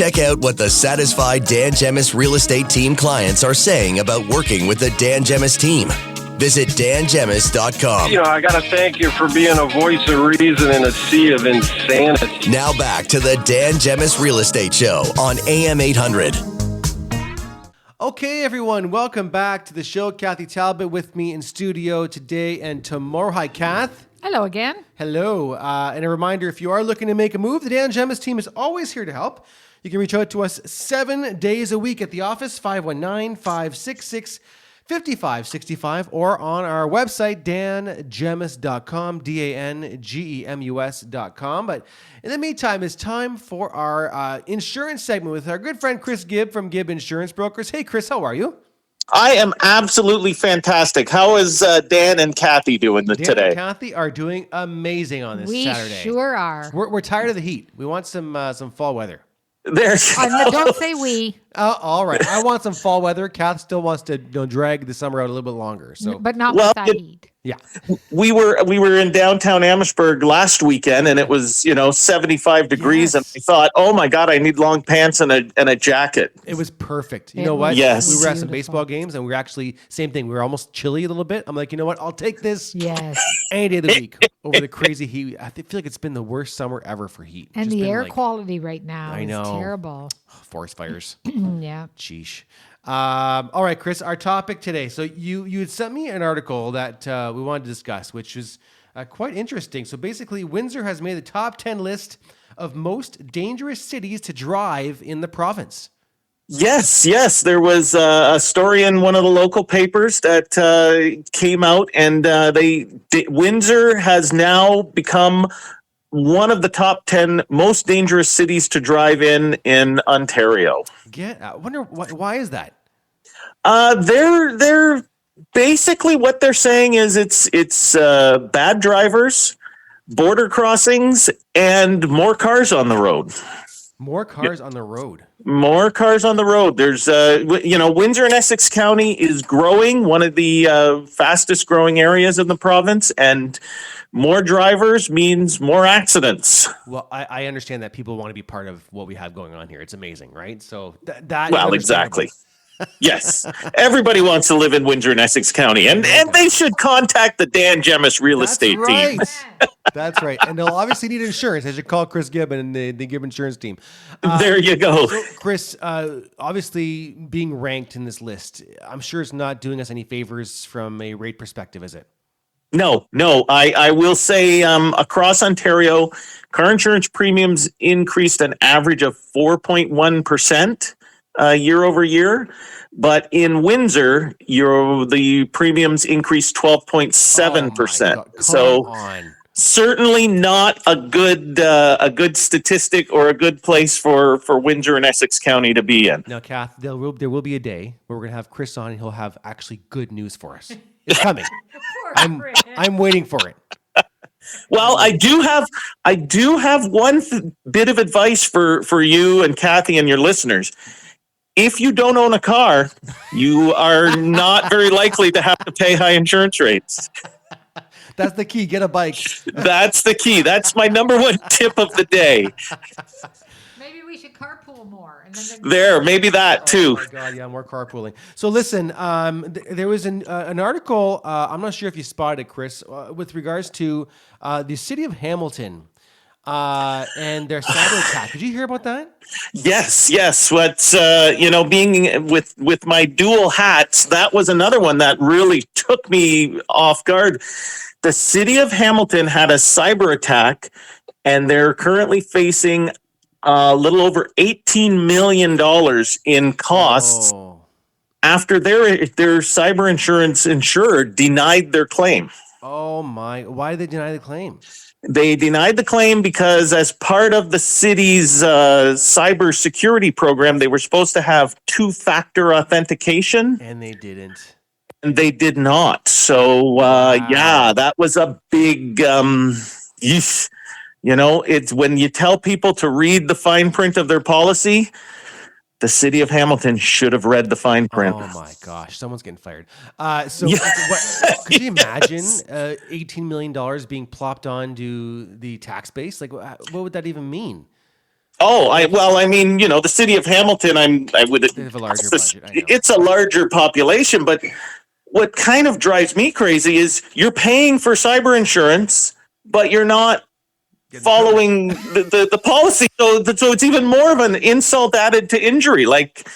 Check out what the satisfied Dan Gemus real estate team clients are saying about working with the Dan Gemus team. Visit dangemus.com. I got to thank you for being a voice of reason in a sea of insanity. Now back to the Dan Gemus Real Estate Show on AM800. Okay, everyone, welcome back to the show. Kathy Talbot with me in studio today and tomorrow. Hi, Kath. Hello again. Hello. And a reminder, if you are looking to make a move, the Dan Gemus team is always here to help. You can reach out to us 7 days a week at the office, 519-566-5565, or on our website, dangemus.com, dangemus.com. But in the meantime, it's time for our insurance segment with our good friend Chris Gibb from Gibb Insurance Brokers. Hey, Chris, how are you? I am absolutely fantastic. How is Dan and Kathy doing Dan today? and Kathy are doing amazing on this Saturday. We sure are. We're tired of the heat. We want some fall weather. Don't say we. All right. I want some fall weather. Kath still wants to drag the summer out a little bit longer. So, but not with that heat. Yeah. We were in downtown Amherstburg last weekend, and it was 75 degrees, and I thought, oh my God, I need long pants and a jacket. It was perfect. You know what? Yes. We were at some baseball games, and we were actually same thing. We were almost chilly a little bit. I'm like, you know what? I'll take this. Yes. Any day of the week over the crazy heat. I feel like it's been the worst summer ever for heat. And the air quality right now is terrible. Forest fires. Yeah. Sheesh. All right, Chris, our topic today. So you had sent me an article that we wanted to discuss, which is quite interesting. So basically, Windsor has made the top 10 list of most dangerous cities to drive in the province. Yes. There was a story in one of the local papers that came out, and Windsor has now become one of the top 10 most dangerous cities to drive in Ontario. I wonder why is that? They're basically what they're saying is it's bad drivers, border crossings, and more cars on the road. More cars on the road. More cars on the road. There's, Windsor and Essex County is growing, one of the fastest growing areas in the province, and more drivers means more accidents. Well, I understand that people want to be part of what we have going on here. It's amazing, right? So well, exactly. Yes. Everybody wants to live in Windsor and Essex County, and they should contact the Dan Gemus real estate team. That's right. And they'll obviously need insurance. They should call Chris Gibb and the Gibb Insurance team. There you go. So, Chris, obviously being ranked in this list, I'm sure it's not doing us any favors from a rate perspective, is it? No. I will say across Ontario, car insurance premiums increased an average of 4.1% year over year. But in Windsor, the premiums increased 12.7%. So certainly not a good statistic or a good place for Windsor and Essex County to be in. Now, Kath, there will be a day where we're going to have Chris on and he'll have actually good news for us. It's coming. I'm waiting for it. Well, I do have one bit of advice for you and Kathy and your listeners. If you don't own a car, you are not very likely to have to pay high insurance rates. That's the key. Get a bike. That's the key. That's my number one tip of the day. Maybe we should carpool more. And then maybe that too. Oh my God, yeah, more carpooling. So listen, there was an article, I'm not sure if you spotted it, Chris, with regards to the city of Hamilton and their cyber attack. Did you hear about that? Yes. What's being with my dual hats, that was another one that really took me off guard. The city of Hamilton had a cyber attack, and they're currently facing a little over $18 million in costs after their cyber insurance insurer denied their claim. Oh my! Why did they deny the claim? They denied the claim because as part of the city's cyber security program, they were supposed to have two-factor authentication. And they didn't. And they did not. So, wow. That was a big, it's when you tell people to read the fine print of their policy, the city of Hamilton should have read the fine print. Oh my gosh, someone's getting fired. Could you imagine $18 million being plopped onto the tax base? Like, what would that even mean? I mean, the city of Hamilton, I would. They have a larger budget. I know. It's a larger population, but what kind of drives me crazy is you're paying for cyber insurance, but you're not following the policy. So it's even more of an insult added to injury. Like,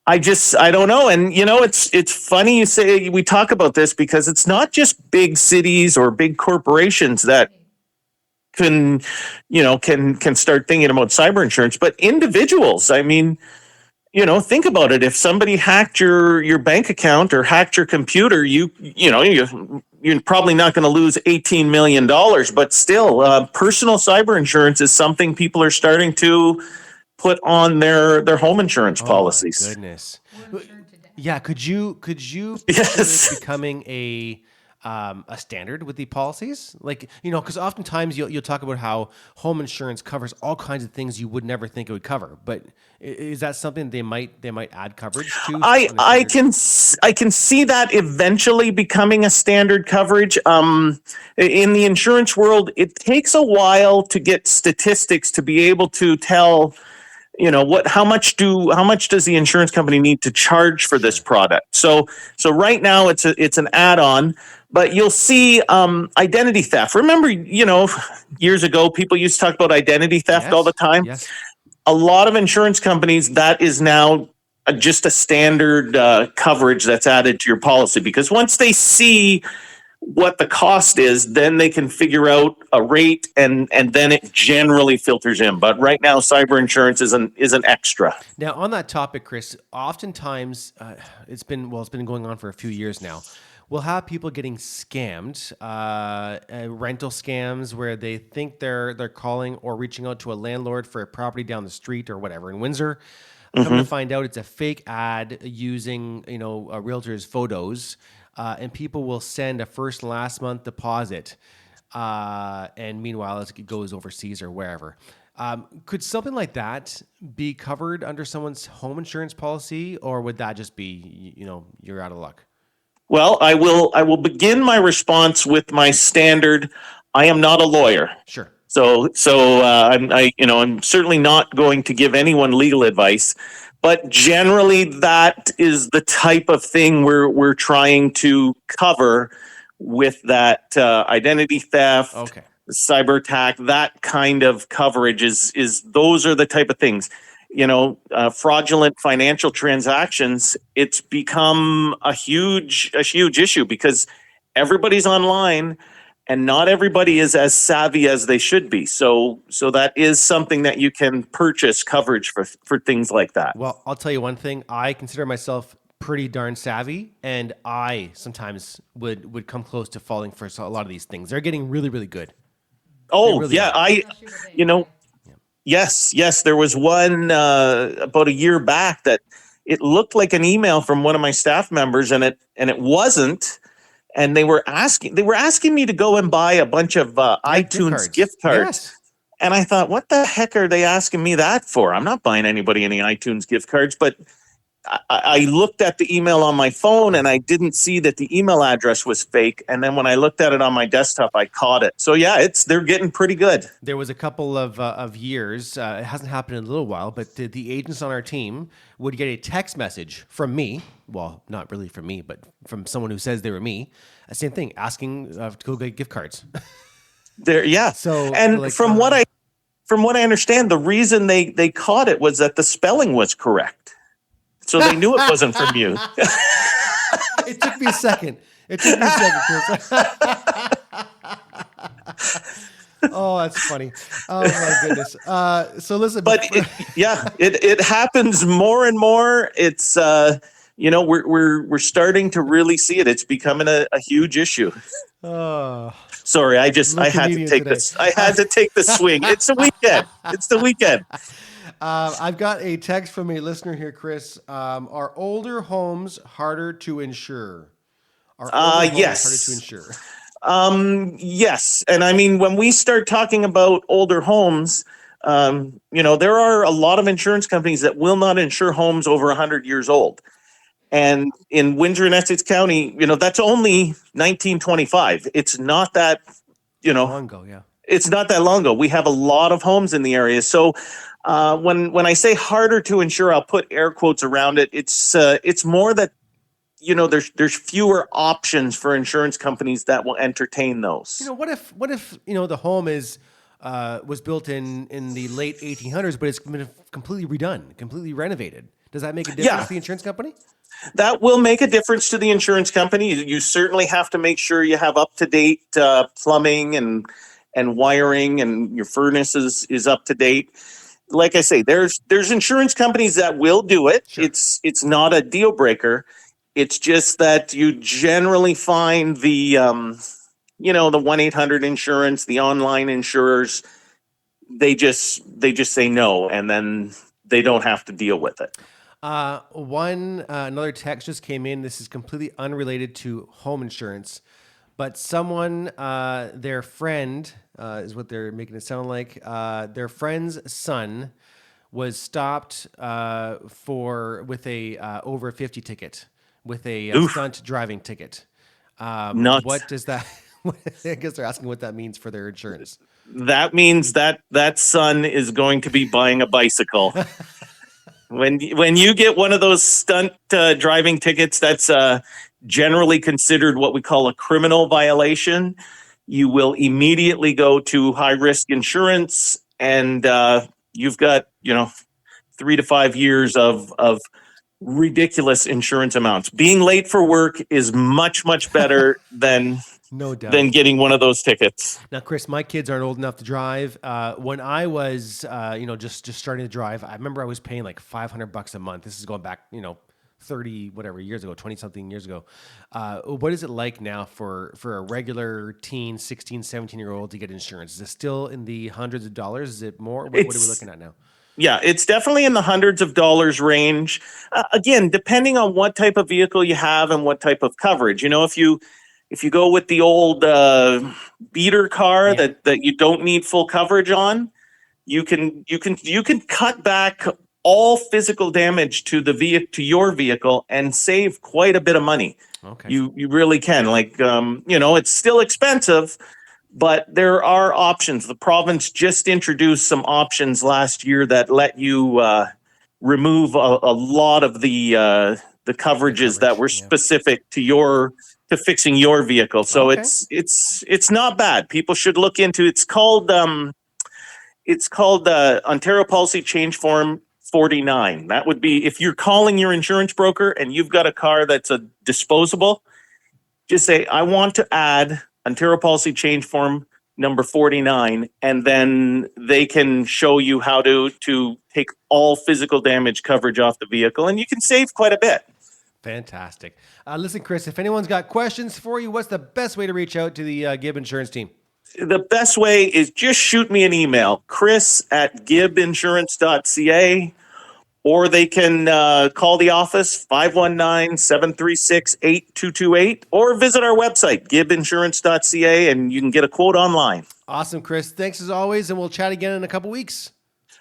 I don't know. And it's funny you say we talk about this because it's not just big cities or big corporations that can start thinking about cyber insurance, but individuals. I mean, think about it. If somebody hacked your bank account or hacked your computer, you're probably not going to lose $18 million, but still, personal cyber insurance is something people are starting to put on their home insurance policies. My goodness. Yeah. Could you Yes. consider it becoming a standard with the policies? Like, because oftentimes you'll talk about how home insurance covers all kinds of things you would never think it would cover. But is that something they might add coverage to? I can see that eventually becoming a standard coverage. In the insurance world, it takes a while to get statistics to be able to tell, how much does the insurance company need to charge for this product? So right now it's an add-on. But you'll see identity theft. Remember, years ago, people used to talk about identity theft all the time. Yes. A lot of insurance companies, that is now just a standard coverage that's added to your policy. Because once they see what the cost is, then they can figure out a rate, and then it generally filters in. But right now, cyber insurance is an extra. Now, on that topic, Chris, oftentimes it's been going on for a few years now. We'll have people getting scammed, rental scams where they think they're calling or reaching out to a landlord for a property down the street or whatever in Windsor. Come to find out, it's a fake ad using a realtor's photos, and people will send a first and last month deposit, and meanwhile it goes overseas or wherever. Could something like that be covered under someone's home insurance policy, or would that just be you're out of luck? Well, I will begin my response with my standard. I am not a lawyer. Sure. So I'm certainly not going to give anyone legal advice, but generally that is the type of thing we're trying to cover with that identity theft, cyber attack. That kind of coverage is those are the type of things. Fraudulent financial transactions, it's become a huge issue because everybody's online and not everybody is as savvy as they should be. So that is something that you can purchase coverage for things like that. Well, I'll tell you one thing. I consider myself pretty darn savvy, and I sometimes would come close to falling for a lot of these things. They're getting really, really good. Oh, really yeah. are. Yes. There was one about a year back that it looked like an email from one of my staff members, and it wasn't. And they were asking me to go and buy a bunch of iTunes gift cards. Yes. And I thought, what the heck are they asking me that for? I'm not buying anybody any iTunes gift cards. But I looked at the email on my phone and I didn't see that the email address was fake. And then when I looked at it on my desktop, I caught it. So yeah, they're getting pretty good. There was a couple of years, it hasn't happened in a little while, but the agents on our team would get a text message from me. Well, not really from me, but from someone who says they were me. Same thing, asking to go get gift cards. Yeah. So, and from what I understand, the reason they caught it was that the spelling was correct. So they knew it wasn't from you. It took me a second. Chris. Oh, that's funny. Oh my goodness. So listen, but it happens more and more. It's we're starting to really see it. It's becoming a huge issue. Oh. Sorry, I had to take this. I had to take the swing. It's the weekend. I've got a text from a listener here, Chris. Are older homes harder to insure? Yes. Harder to insure? Yes. And I mean, when we start talking about older homes, there are a lot of insurance companies that will not insure homes over 100 years old. And in Windsor and Essex County, that's only 1925. It's not that, long ago, yeah. It's not that long ago. We have a lot of homes in the area. So When I say harder to insure, I'll put air quotes around it. It's more that, there's fewer options for insurance companies that will entertain those. What if the home was built in the late 1800s, but it's been completely redone, completely renovated? Does that make a difference to the insurance company? That will make a difference to the insurance company. You certainly have to make sure you have up-to-date plumbing and wiring, and your furnace is up to date. Like I say, there's insurance companies that will do it. Sure. It's not a deal breaker. It's just that you generally find the 1-800 insurance, the online insurers, they just say no, and then they don't have to deal with it. Another text just came in. This is completely unrelated to home insurance, but someone, their friend, is what they're making it sound like. Their friend's son was stopped with a over 50 ticket, with a stunt driving ticket. What does that? I guess they're asking what that means for their insurance. That means that son is going to be buying a bicycle. When you get one of those stunt driving tickets, that's generally considered what we call a criminal violation. You will immediately go to high risk insurance, and you've got 3 to 5 years of ridiculous insurance amounts. Being late for work is much better than no doubt than getting one of those tickets. Now, Chris, my kids aren't old enough to drive. When I was just starting to drive, I remember I was paying like $500 a month. This is going back 30 whatever years ago, 20 something years ago. What is it like now for a regular teen, 16, 17-year-old to get insurance? Is it still in the hundreds of dollars? Is it more? What are we looking at now? Yeah, it's definitely in the hundreds of dollars range. Again, depending on what type of vehicle you have and what type of coverage. If you go with the old beater car that you don't need full coverage on, you can cut back all physical damage to your vehicle and save quite a bit of money. Okay. You really can. It's still expensive, but there are options. The province just introduced some options last year that let you remove a lot of the coverages that were specific to fixing your vehicle. So it's not bad. People should look into. It's called Ontario Policy Change Form 49. That would be if you're calling your insurance broker and you've got a car that's a disposable, just say, I want to add Ontario Policy Change Form number 49, and then they can show you how to take all physical damage coverage off the vehicle, and you can save quite a bit. Fantastic. Listen, Chris, if anyone's got questions for you, what's the best way to reach out to the Gibb Insurance team? The best way is just shoot me an email, chris@gibbinsurance.ca, or they can call the office, 519-736-8228, or visit our website, gibbinsurance.ca, and you can get a quote online. Awesome, Chris. Thanks as always, and we'll chat again in a couple weeks.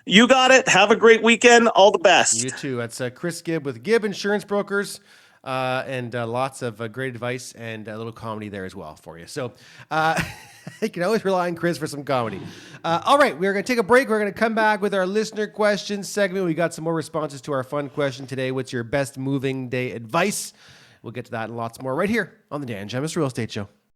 You got it. Have a great weekend. All the best. You too. That's Chris Gibb with Gibb Insurance Brokers, and lots of great advice and a little comedy there as well for you. So you can always rely on Chris for some comedy. All right, we're going to take a break. We're going to come back with our listener questions segment. We got some more responses to our fun question today. What's your best moving day advice? We'll get to that and lots more right here on the Dan Gemus Real Estate Show.